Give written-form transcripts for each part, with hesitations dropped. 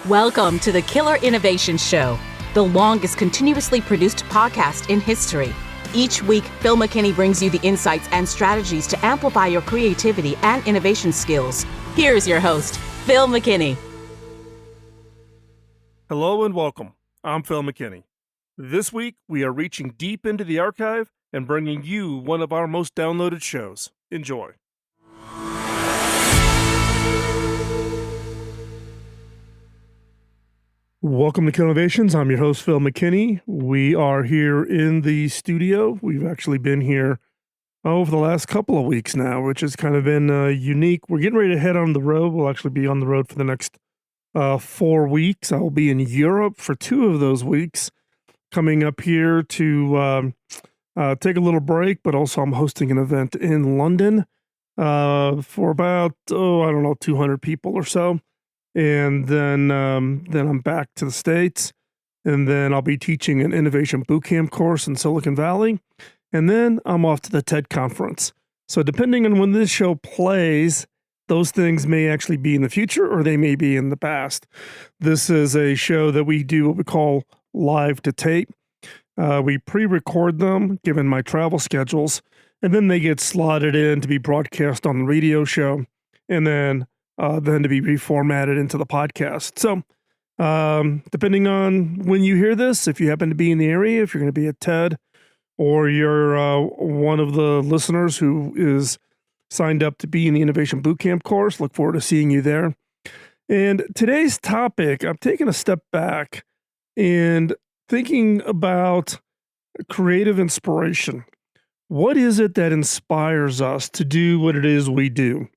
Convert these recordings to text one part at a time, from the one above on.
Welcome to the Killer Innovation Show, the longest continuously produced podcast in history. Each week, Phil McKinney brings you the insights and strategies to amplify your creativity and innovation skills. Here's your host, Phil McKinney. Hello and welcome. I'm Phil McKinney. This week, we are reaching deep into the archive and bringing you one of our most downloaded shows. Enjoy. Welcome to Killer Innovations. I'm your host, Phil McKinney. We are here in the studio. We've actually been here over the last couple of weeks now, which has kind of been unique. We're getting ready to head on the road. We'll actually be on the road for the next 4 weeks. I will be in Europe for 2 of those weeks, coming up here to take a little break, but also I'm hosting an event in London for about, 200 people or so. And then I'm back to the States, and then I'll be teaching an innovation bootcamp course in Silicon Valley, and then I'm off to the TED conference. So depending on when this show plays, those things may actually be in the future or they may be in the past. This is a show that we do what we call live to tape. We pre-record them given my travel schedules, and then they get slotted in to be broadcast on the radio show, and then to be reformatted into the podcast. So depending on when you hear this, if you happen to be in the area, if you're going to be at TED, or you're one of the listeners who is signed up to be in the Innovation Bootcamp course, look forward to seeing you there. And today's topic, I'm taking a step back and thinking about creative inspiration. What is it that inspires us to do what it is we do?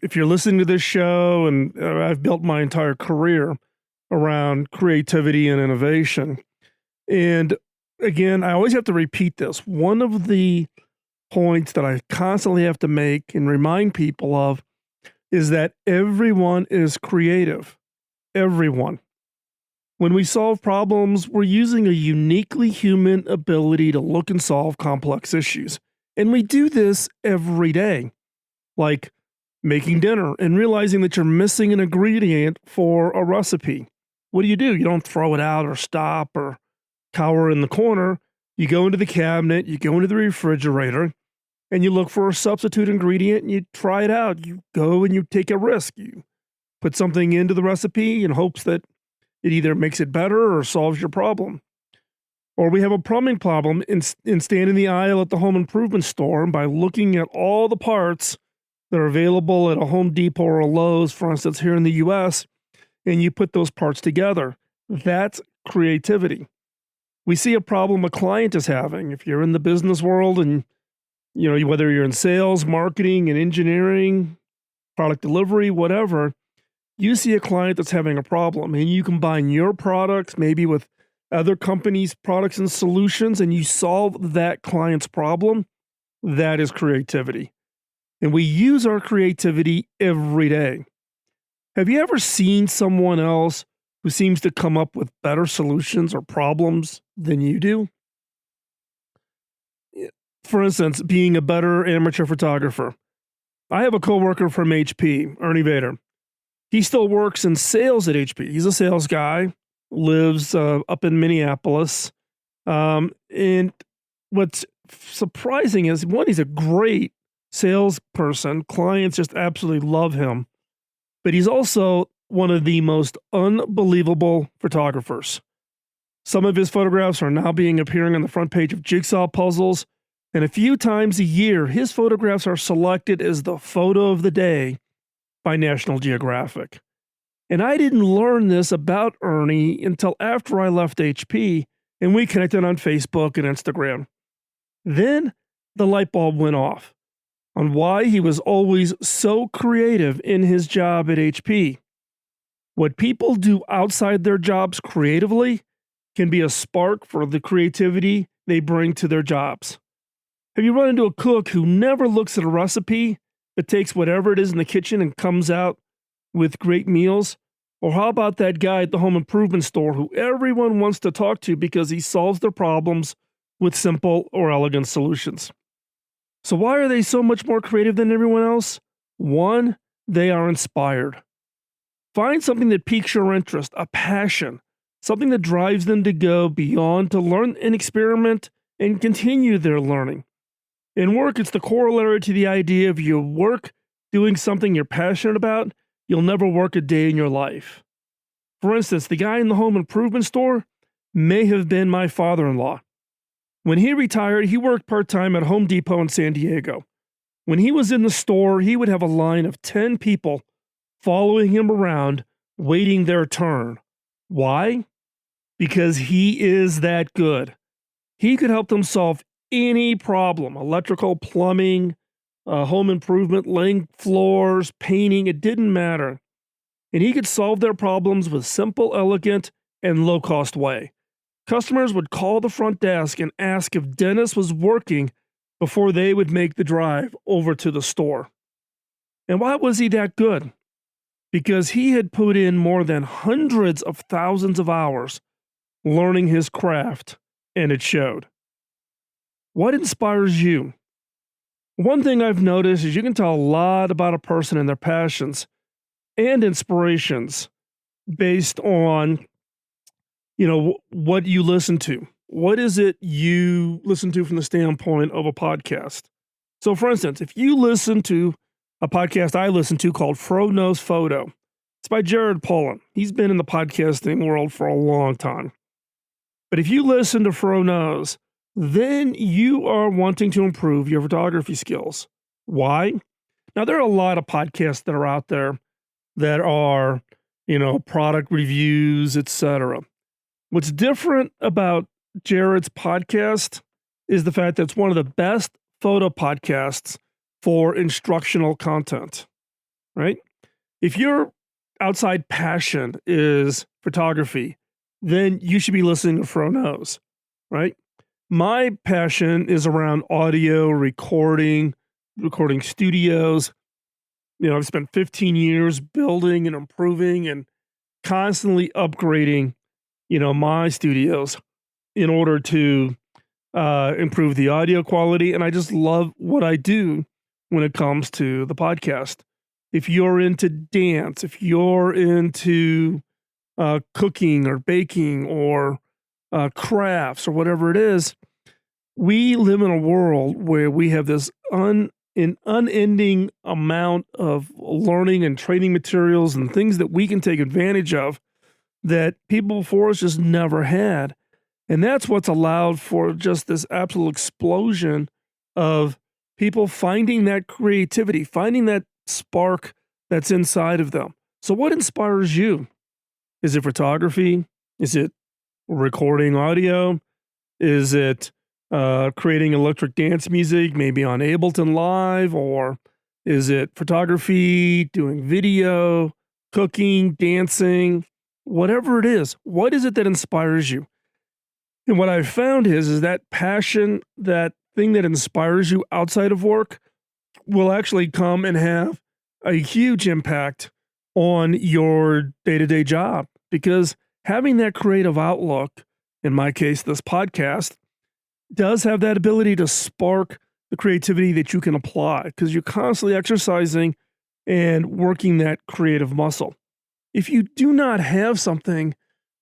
If you're listening to this show, and I've built my entire career around creativity and innovation. And again, I always have to repeat this. One of the points that I constantly have to make and remind people of is that everyone is creative. Everyone. When we solve problems, we're using a uniquely human ability to look and solve complex issues. And we do this every day. Like making dinner and realizing that you're missing an ingredient for a recipe. What do? You don't throw it out or stop or cower in the corner. You go into the cabinet, you go into the refrigerator, and you look for a substitute ingredient and you try it out. You go and you take a risk. You put something into the recipe in hopes that it either makes it better or solves your problem. Or we have a plumbing problem and stand in the aisle at the home improvement store, and by looking at all the parts that are available at a Home Depot or a Lowe's, for instance, here in the US, and you put those parts together. That's creativity. We see a problem a client is having. If you're in the business world and, whether you're in sales, marketing, and engineering, product delivery, whatever, you see a client that's having a problem, and you combine your products maybe with other companies' products and solutions, and you solve that client's problem. That is creativity. And we use our creativity every day. Have you ever seen someone else who seems to come up with better solutions or problems than you do? For instance, being a better amateur photographer. I have a coworker from HP, innovator. He still works in sales at HP. He's a sales guy, lives up in Minneapolis. And what's surprising is, one, he's a great salesperson. Clients just absolutely love him. But he's also one of the most unbelievable photographers. Some of his photographs are now appearing on the front page of jigsaw puzzles. And a few times a year, his photographs are selected as the photo of the day by National Geographic. And I didn't learn this about Ernie until after I left HP and we connected on Facebook and Instagram. Then the light bulb went off on why he was always so creative in his job at HP. What people do outside their jobs creatively can be a spark for the creativity they bring to their jobs. Have you run into a cook who never looks at a recipe, but takes whatever it is in the kitchen and comes out with great meals? Or how about that guy at the home improvement store who everyone wants to talk to because he solves their problems with simple or elegant solutions? So why are they so much more creative than everyone else? One, they are inspired. Find something that piques your interest, a passion, something that drives them to go beyond to learn and experiment and continue their learning. In work, it's the corollary to the idea of your work doing something you're passionate about, you'll never work a day in your life. For instance, the guy in the home improvement store may have been my father-in-law. When he retired, he worked part-time at Home Depot in San Diego. When he was in the store, he would have a line of 10 people following him around, waiting their turn. Why? Because he is that good. He could help them solve any problem, electrical, plumbing, home improvement, laying floors, painting, it didn't matter. And he could solve their problems with simple, elegant, and low-cost way. Customers would call the front desk and ask if Dennis was working before they would make the drive over to the store. And why was he that good? Because he had put in more than hundreds of thousands of hours learning his craft, and it showed. What inspires you? One thing I've noticed is you can tell a lot about a person and their passions and inspirations based on, what you listen to. What is it you listen to from the standpoint of a podcast? So, for instance, if you listen to a podcast I listen to called Fro Knows Photo, it's by Jared Pollan. He's been in the podcasting world for a long time. But if you listen to Fro Knows, then you are wanting to improve your photography skills. Why? Now, there are a lot of podcasts that are out there that are, product reviews, etc. What's different about Jared's podcast is the fact that it's one of the best photo podcasts for instructional content, right? If your outside passion is photography, then you should be listening to Fro Knows, right? My passion is around audio, recording studios. I've spent 15 years building and improving and constantly upgrading, my studios in order to improve the audio quality. And I just love what I do when it comes to the podcast. If you're into dance, if you're into cooking or baking or crafts or whatever it is, we live in a world where we have this unending amount of learning and training materials and things that we can take advantage of that people before us just never had. And that's what's allowed for just this absolute explosion of people finding that creativity, finding that spark that's inside of them. So what inspires you? Is it photography? Is it recording audio? Is it creating electric dance music, maybe on Ableton Live? Or is it photography, doing video, cooking, dancing, whatever it is? What is it that inspires you? And what I've found is that passion, that thing that inspires you outside of work will actually come and have a huge impact on your day-to-day job, because having that creative outlook, in my case, this podcast, does have that ability to spark the creativity that you can apply because you're constantly exercising and working that creative muscle. If you do not have something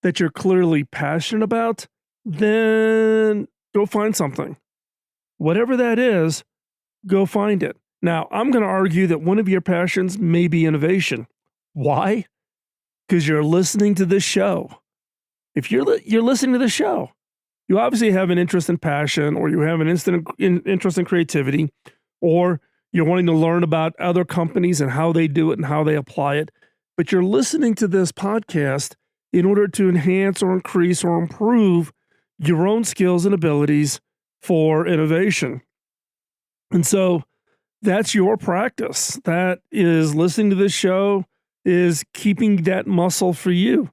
that you're clearly passionate about, then go find something. Whatever that is, go find it. Now, I'm going to argue that one of your passions may be innovation. Why? Because you're listening to this show. If you're listening to the show, you obviously have an interest in passion, or you have an interest in creativity, or you're wanting to learn about other companies and how they do it and how they apply it. But you're listening to this podcast in order to enhance or increase or improve your own skills and abilities for innovation. And so that's your practice. That is listening to this show, is keeping that muscle for you.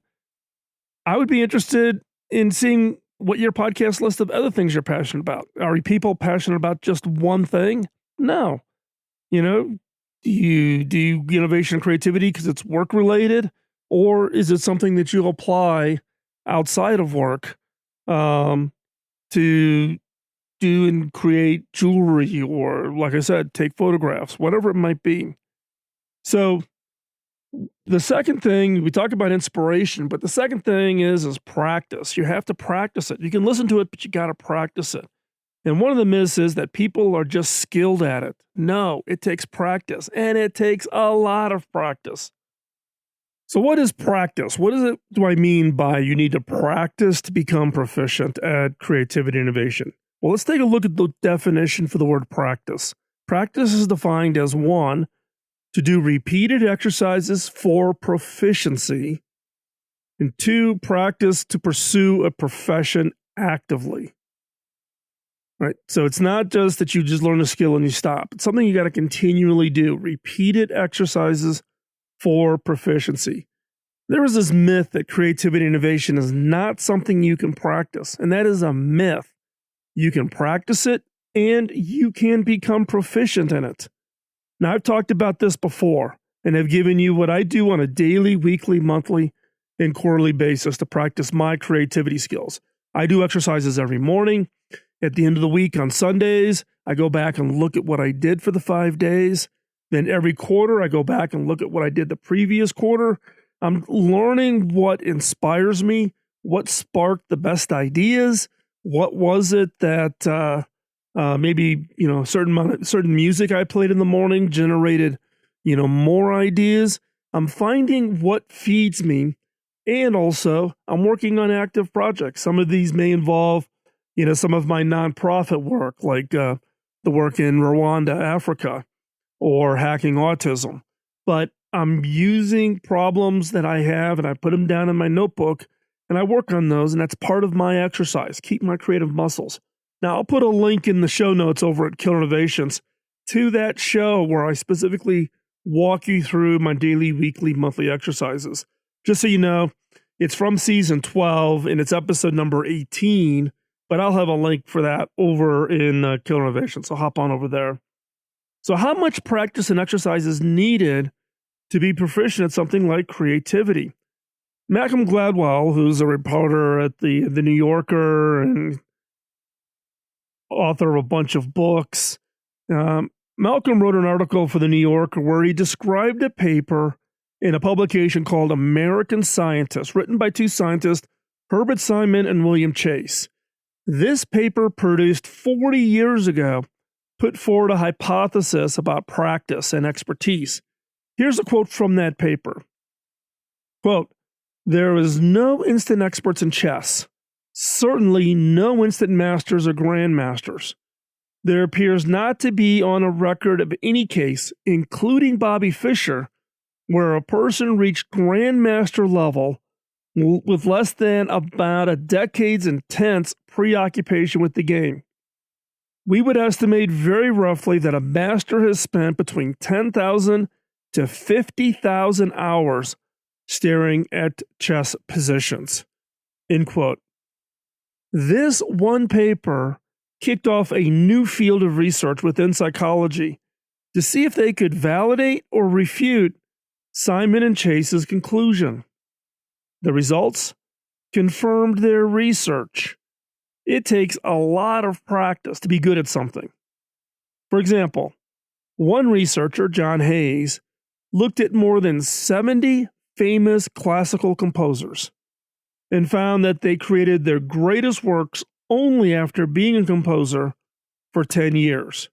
I would be interested in seeing what your podcast list of other things you're passionate about. Are people passionate about just one thing? No. Do you do innovation and creativity because it's work related, or is it something that you apply outside of work to do and create jewelry, or, like I said, take photographs, whatever it might be? So The second thing, we talk about inspiration, but the second thing is practice. You have to practice it. You can listen to it, but you got to practice it. And one of the myths is that people are just skilled at it. No, it takes practice, and it takes a lot of practice. So what is practice? Do I mean by you need to practice to become proficient at creativity and innovation? Well, let's take a look at the definition for the word practice. Practice is defined as 1, to do repeated exercises for proficiency, and 2, practice to pursue a profession actively. Right? So it's not just that you just learn a skill and you stop. It's something you got to continually do. Repeated exercises for proficiency. There is this myth that creativity and innovation is not something you can practice, and that is a myth. You can practice it and you can become proficient in it. Now, I've talked about this before and have given you what I do on a daily, weekly, monthly, and quarterly basis to practice my creativity skills. I do exercises every morning. At the end of the week on Sundays, I go back and look at what I did for the 5 days. Then every quarter, I go back and look at what I did the previous quarter. I'm learning what inspires me, what sparked the best ideas, what was it that maybe certain music I played in the morning generated more ideas. I'm finding what feeds me, and also I'm working on active projects. Some of these may involve some of my nonprofit work, like the work in Rwanda, Africa, or hacking autism. But I'm using problems that I have and I put them down in my notebook and I work on those, and that's part of my exercise, keep my creative muscles. Now, I'll put a link in the show notes over at Killer Innovations to that show where I specifically walk you through my daily, weekly, monthly exercises. Just so you know, it's from season 12 and it's episode number 18, but I'll have a link for that over in Killer Innovations, so hop on over there. So how much practice and exercise is needed to be proficient at something like creativity? Malcolm Gladwell, who's a reporter at the New Yorker and author of a bunch of books, Malcolm wrote an article for the New Yorker where he described a paper in a publication called American Scientist, written by 2 scientists, Herbert Simon and William Chase. This paper, produced 40 years ago, put forward a hypothesis about practice and expertise. Here's a quote from that paper. Quote, "There is no instant experts in chess, certainly no instant masters or grandmasters. There appears not to be on a record of any case, including Bobby Fischer, where a person reached grandmaster level with less than about a decade's intense preoccupation with the game. We would estimate very roughly that a master has spent between 10,000 to 50,000 hours staring at chess positions." End quote. This one paper kicked off a new field of research within psychology to see if they could validate or refute Simon and Chase's conclusion. The results confirmed their research. It takes a lot of practice to be good at something. For example, one researcher, John Hayes, looked at more than 70 famous classical composers and found that they created their greatest works only after being a composer for 10 years.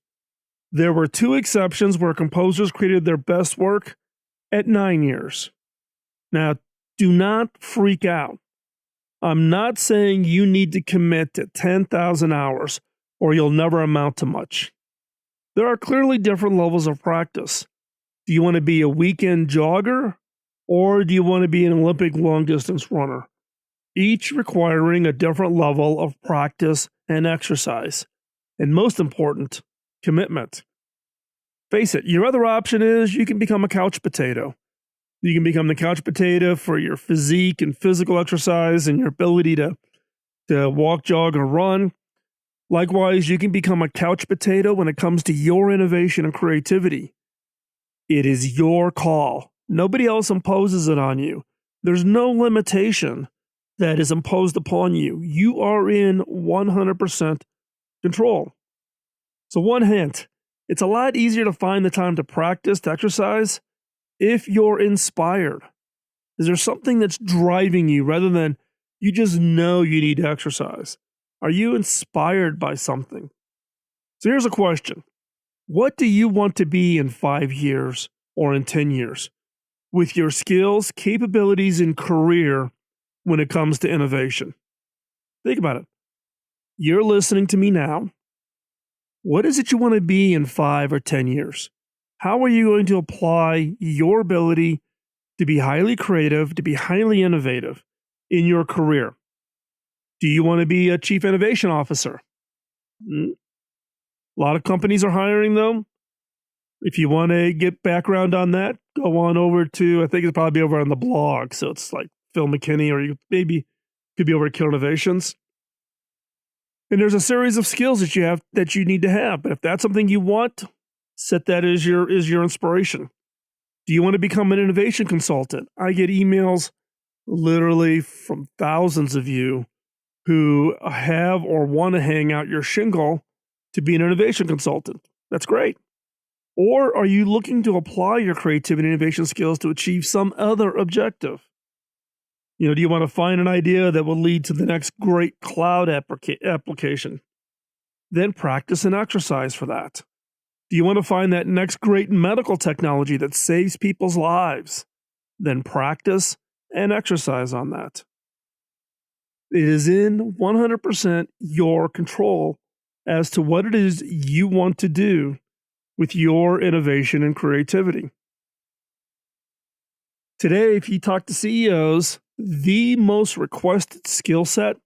There were 2 exceptions where composers created their best work at 9 years. Now, do not freak out. I'm not saying you need to commit to 10,000 hours or you'll never amount to much. There are clearly different levels of practice. Do you want to be a weekend jogger or do you want to be an Olympic long distance runner? Each requiring a different level of practice and exercise. And most important, commitment. Face it, your other option is you can become a couch potato. You can become the couch potato for your physique and physical exercise and your ability to walk, jog, or run. Likewise, you can become a couch potato when it comes to your innovation and creativity. It is your call. Nobody else imposes it on you. There's no limitation that is imposed upon you. You are in 100% control. So one hint, it's a lot easier to find the time to practice, to exercise, if you're inspired. Is there something that's driving you rather than you just know you need to exercise? Are you inspired by something? So here's a question. What do you want to be in 5 years or in 10 years with your skills, capabilities, and career when it comes to innovation? Think about it. You're listening to me now. What is it you want to be in 5 or 10 years? How are you going to apply your ability to be highly creative, to be highly innovative in your career? Do you want to be a chief innovation officer? A lot of companies are hiring them. If you want to get background on that, go on over to, I think it's probably over on the blog. So it's like Phil McKinney, or you maybe could be over at Killer Innovations. And there's a series of skills that you need to have. But if that's something you want, set that as your inspiration. Do you want to become an innovation consultant? I get emails literally from thousands of you who have or want to hang out your shingle to be an innovation consultant. That's great. Or are you looking to apply your creativity and innovation skills to achieve some other objective? Do you want to find an idea that will lead to the next great cloud application? Then practice and exercise for that. Do you want to find that next great medical technology that saves people's lives? Then practice and exercise on that. It is in 100% your control as to what it is you want to do with your innovation and creativity. Today, if you talk to CEOs, the most requested skill set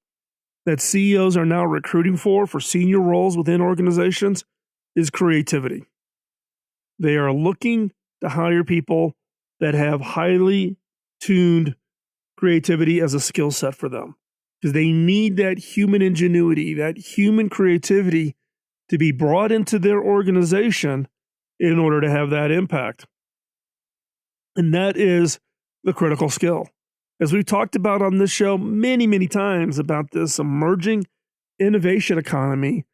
that CEOs are now recruiting for senior roles within organizations is creativity. They are looking to hire people that have highly tuned creativity as a skill set for them, because they need that human ingenuity, that human creativity to be brought into their organization in order to have that impact. And that is the critical skill. As we've talked about on this show many, many times about this emerging innovation economy,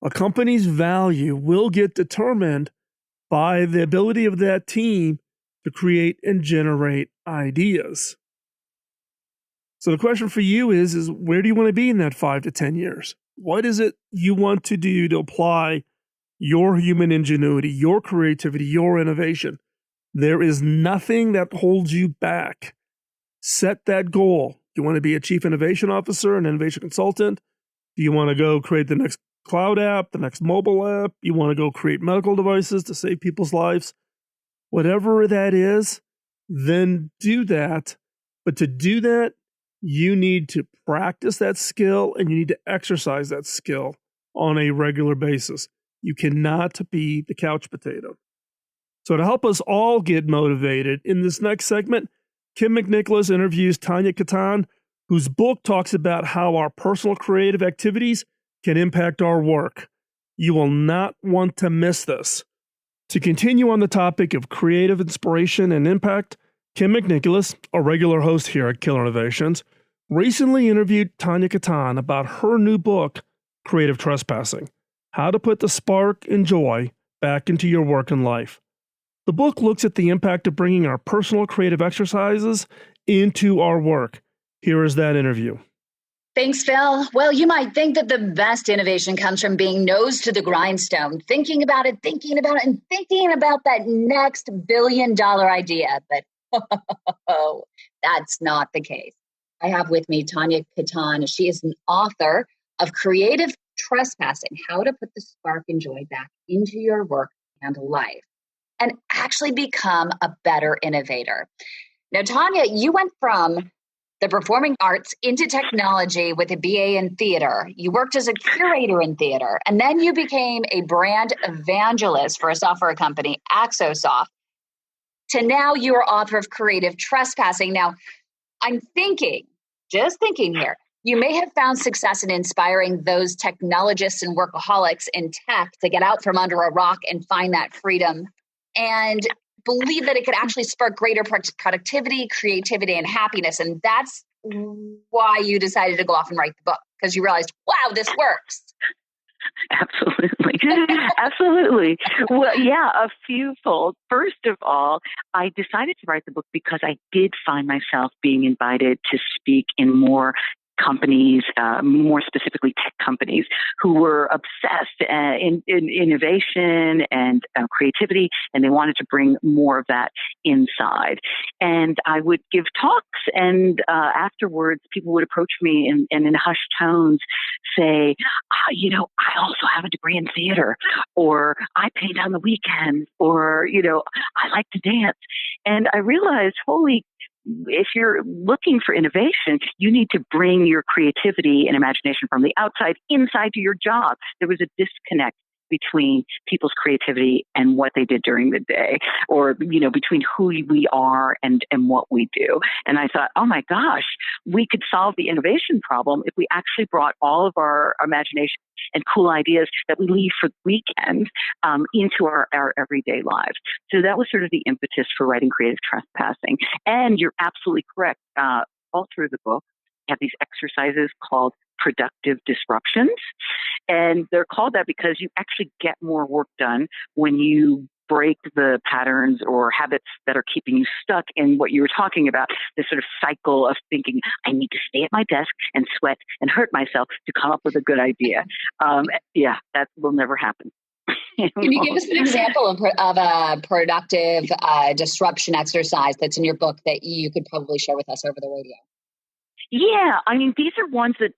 a company's value will get determined by the ability of that team to create and generate ideas. So the question for you is where do you want to be in that 5 to 10 years? What is it you want to do to apply your human ingenuity, your creativity, your innovation? There is nothing that holds you back. Set that goal. Do you want to be a chief innovation officer, an innovation consultant? Do you want to go create the next cloud app, the next mobile app? You want to go create medical devices to save people's lives? Whatever that is, then do that. But to do that, you need to practice that skill and you need to exercise that skill on a regular basis. You cannot be the couch potato. So to help us all get motivated, in this next segment, Kym McNicholas interviews Tania Katan, whose book talks about how our personal creative activities can impact our work. You will not want to miss this. To continue on the topic of creative inspiration and impact, Kym McNicholas, a regular host here at Killer Innovations, recently interviewed Tania Katan about her new book, Creative Trespassing: How to Put the Spark and Joy Back into Your Work and Life. The book looks at the impact of bringing our personal creative exercises into our work. Here is that interview. Thanks, Phil. Well, you might think that the best innovation comes from being nose to the grindstone, thinking about it, and thinking about that next billion-dollar idea. But that's not the case. I have with me Tania Katan. She is an author of Creative Trespassing: How to Put the Spark and Joy Back into Your Work and Life, and actually become a better innovator. Now, Tania, you went from the performing arts into technology with a BA in theater. You worked as a curator in theater, and then you became a brand evangelist for a software company, Axosoft, to now you're author of Creative Trespassing. Now, I'm just thinking here, you may have found success in inspiring those technologists and workaholics in tech to get out from under a rock and find that freedom, and believe that it could actually spark greater productivity, creativity, and happiness. And that's why you decided to go off and write the book, because you realized, wow, this works. Absolutely. Absolutely. Well, yeah, a few fold. First of all, I decided to write the book because I did find myself being invited to speak in more companies, more specifically tech companies, who were obsessed in innovation and creativity, and they wanted to bring more of that inside. And I would give talks, and afterwards, people would approach me and in hushed tones say, I also have a degree in theater, or I paint on the weekends, or, I like to dance. And I realized, if you're looking for innovation, you need to bring your creativity and imagination from the outside inside to your job. There was a disconnect between people's creativity and what they did during the day, or, between who we are and what we do. And I thought, oh my gosh, we could solve the innovation problem if we actually brought all of our imagination and cool ideas that we leave for the weekend into our everyday lives. So that was sort of the impetus for writing Creative Trespassing. And you're absolutely correct. All through the book, we have these exercises called productive disruptions. And they're called that because you actually get more work done when you break the patterns or habits that are keeping you stuck in what you were talking about, this sort of cycle of thinking, I need to stay at my desk and sweat and hurt myself to come up with a good idea. That will never happen. Can you give us an example of a productive disruption exercise that's in your book that you could probably share with us over the radio? Yeah, I mean, these are ones that,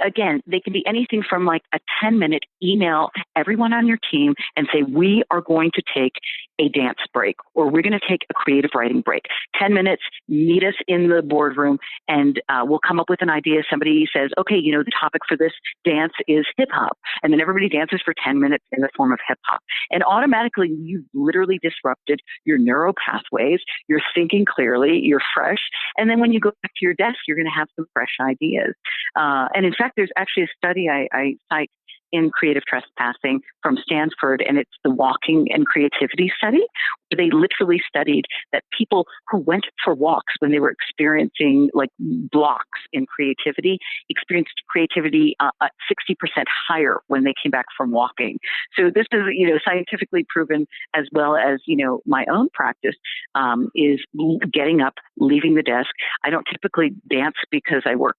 again, they can be anything from like a 10-minute email everyone on your team and say, we are going to take a dance break, or we're going to take a creative writing break. 10 minutes, meet us in the boardroom, and we'll come up with an idea. Somebody says, okay, the topic for this dance is hip hop. And then everybody dances for 10 minutes in the form of hip hop. And automatically, you've literally disrupted your neural pathways. You're thinking clearly, you're fresh. And then when you go back to your desk, you're going to have some fresh ideas. And in fact, there's actually a study I cite in Creative Trespassing from Stanford, and it's the walking and creativity study, where they literally studied that people who went for walks when they were experiencing like blocks in creativity experienced creativity 60% higher when they came back from walking. So this is, scientifically proven, as well as, my own practice is getting up, leaving the desk. I don't typically dance because I work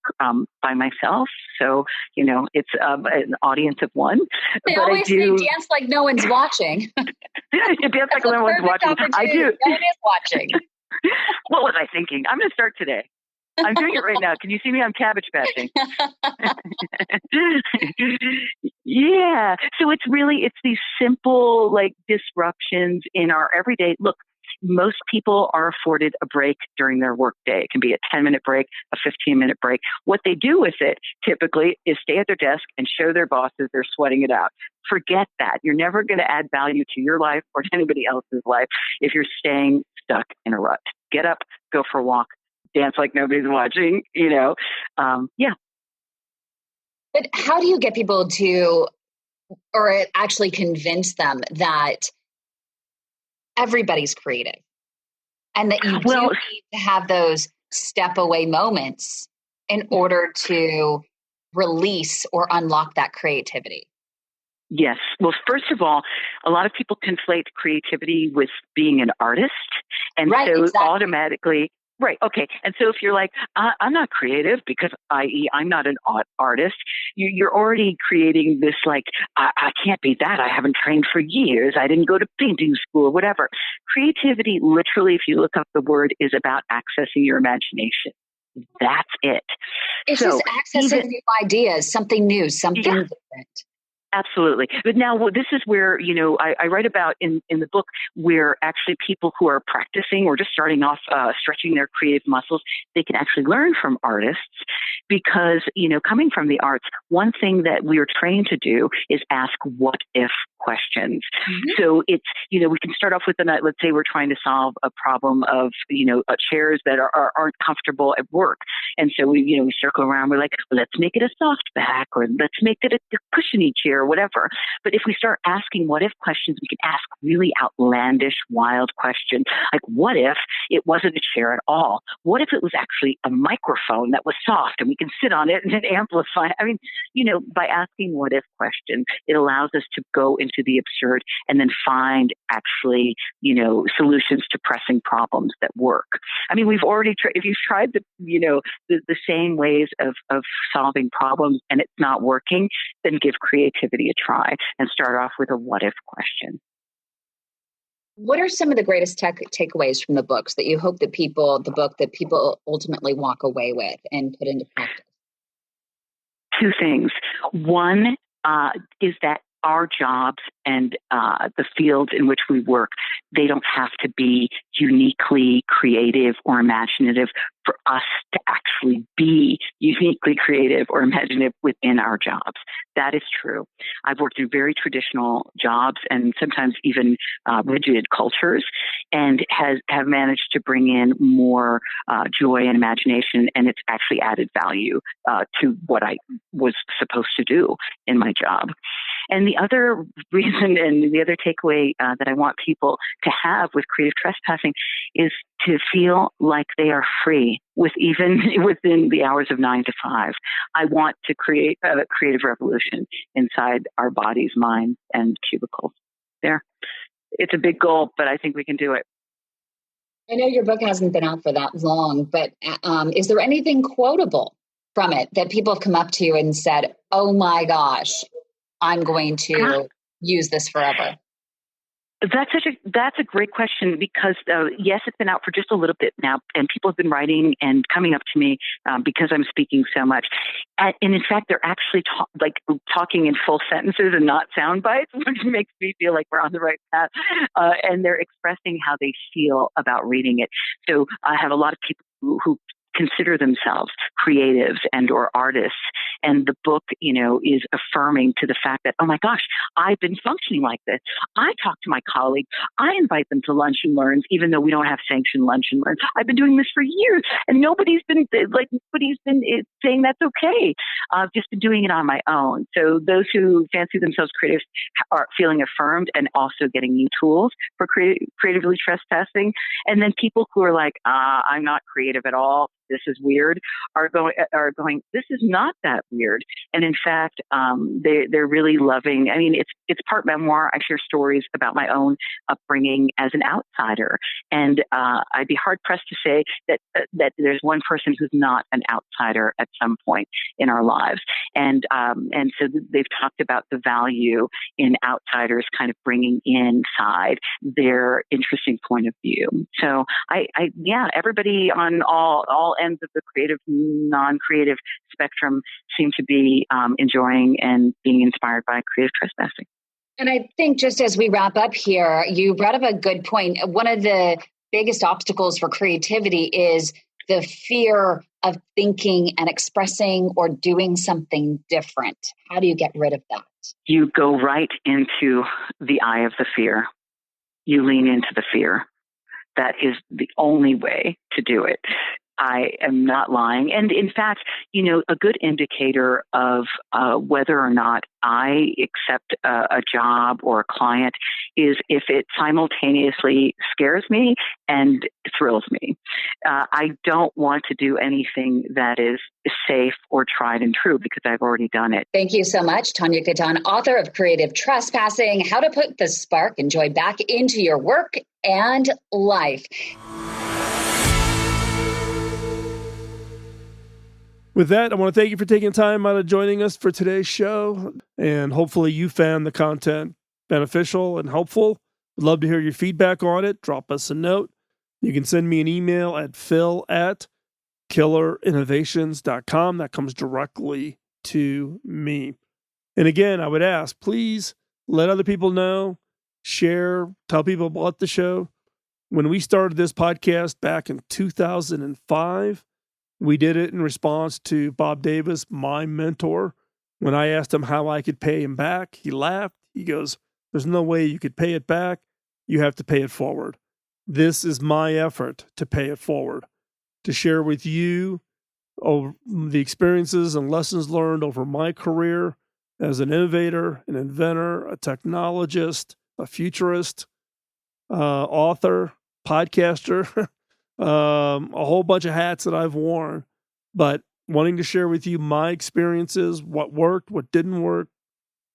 by myself. So, it's an audience of one. They always say dance like no one's watching. You dance like no one's watching. I do. No one is watching. What was I thinking? I'm going to start today. I'm doing it right now. Can you see me? I'm cabbage patching. Yeah. So it's these simple like disruptions in our everyday. Look, most people are afforded a break during their workday. It can be a 10-minute break, a 15-minute break. What they do with it typically is stay at their desk and show their bosses they're sweating it out. Forget that. You're never going to add value to your life or to anybody else's life if you're staying stuck in a rut. Get up, go for a walk, dance like nobody's watching, Yeah. But how do you get people to, or actually convince them that everybody's creative and that you do need to have those step away moments in order to release or unlock that creativity? Yes. Well, first of all, a lot of people conflate creativity with being an artist. And right, so exactly. automatically, right. Okay. And so if you're like, I'm not creative because i.e. I'm not an artist, you're already creating this like, I can't be that. I haven't trained for years. I didn't go to painting school or whatever. Creativity, literally, if you look up the word, is about accessing your imagination. That's it. It's just accessing new ideas, something new, something different. Absolutely. But now this is where, I write about in the book where actually people who are practicing or just starting off stretching their creative muscles, they can actually learn from artists because, coming from the arts, one thing that we are trained to do is ask what if questions. So it's, we can start off with let's say we're trying to solve a problem of, chairs that aren't comfortable at work. And so we circle around, we're like, well, let's make it a soft back, or let's make it a cushiony chair, or whatever. But if we start asking what if questions, we can ask really outlandish, wild questions. Like, what if it wasn't a chair at all? What if it was actually a microphone that was soft and we can sit on it and amplify? I mean, by asking what if questions, it allows us to go into the absurd and then find actually, solutions to pressing problems that work. I mean, we've already if you've tried the same ways of solving problems and it's not working, then give creativity a try and start off with a what if question. What are some of the greatest takeaways from the books that you hope that people ultimately walk away with and put into practice? Two things. One is that our jobs and the fields in which we work, they don't have to be uniquely creative or imaginative for us to actually be uniquely creative or imaginative within our jobs. That is true. I've worked in very traditional jobs and sometimes even rigid cultures, and have managed to bring in more joy and imagination, and it's actually added value to what I was supposed to do in my job. And the other reason and the other takeaway that I want people to have with creative trespassing is to feel like they are free even within the hours of 9 to 5. I want to create a creative revolution inside our bodies, minds, and cubicles. There. It's a big goal, but I think we can do it. I know your book hasn't been out for that long, but is there anything quotable from it that people have come up to you and said, oh my gosh, I'm going to use this forever? That's a great question because yes, it's been out for just a little bit now, and people have been writing and coming up to me because I'm speaking so much. And in fact, they're actually talking in full sentences and not sound bites, which makes me feel like we're on the right path. And they're expressing how they feel about reading it. So I have a lot of people who consider themselves creatives and or artists. And the book, is affirming to the fact that, oh my gosh, I've been functioning like this. I talk to my colleagues. I invite them to lunch and learns, even though we don't have sanctioned lunch and learns. I've been doing this for years, and nobody's been saying that's okay. I've just been doing it on my own. So those who fancy themselves creatives are feeling affirmed and also getting new tools for creatively trespassing. And then people who are like, I'm not creative at all, this is weird, are going, this is not that weird. And in fact, they're really loving. I mean, it's part memoir. I share stories about my own upbringing as an outsider, and I'd be hard pressed to say that there's one person who's not an outsider at some point in our lives. And so they've talked about the value in outsiders kind of bringing inside their interesting point of view. So everybody on all ends of the creative, non-creative spectrum seem to be enjoying and being inspired by creative trespassing. And I think just as we wrap up here, you brought up a good point. One of the biggest obstacles for creativity is the fear of thinking and expressing or doing something different. How do you get rid of that? You go right into the eye of the fear. You lean into the fear. That is the only way to do it. I am not lying. And in fact, a good indicator of whether or not I accept a job or a client is if it simultaneously scares me and thrills me. I don't want to do anything that is safe or tried and true because I've already done it. Thank you so much, Tania Katan, author of Creative Trespassing, How to Put the Spark and Joy Back into Your Work and Life. With that, I want to thank you for taking time out of joining us for today's show, and hopefully you found the content beneficial and helpful. We'd love to hear your feedback on it. Drop us a note. You can send me an email at phil@killerinnovations.com. That comes directly to me. And again, I would ask, please let other people know, share, tell people about the show. When we started this podcast back in 2005, we did it in response to Bob Davis, my mentor. When I asked him how I could pay him back, he laughed. He goes, There's no way you could pay it back. You have to pay it forward. This is my effort to pay it forward, to share with you the experiences and lessons learned over my career as an innovator, an inventor, a technologist, a futurist, author, podcaster, a whole bunch of hats that I've worn, but wanting to share with you my experiences, what worked, what didn't work,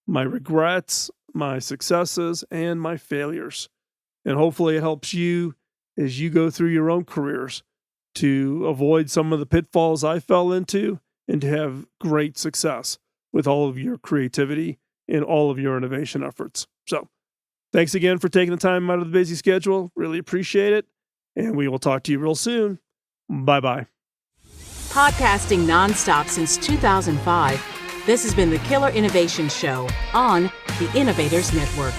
my regrets, my successes, and my failures. And hopefully it helps you as you go through your own careers to avoid some of the pitfalls I fell into and to have great success with all of your creativity and all of your innovation efforts. So thanks again for taking the time out of the busy schedule. Really appreciate it. And we will talk to you real soon. Bye-bye. Podcasting nonstop since 2005, this has been the Killer Innovation Show on the Innovators Network.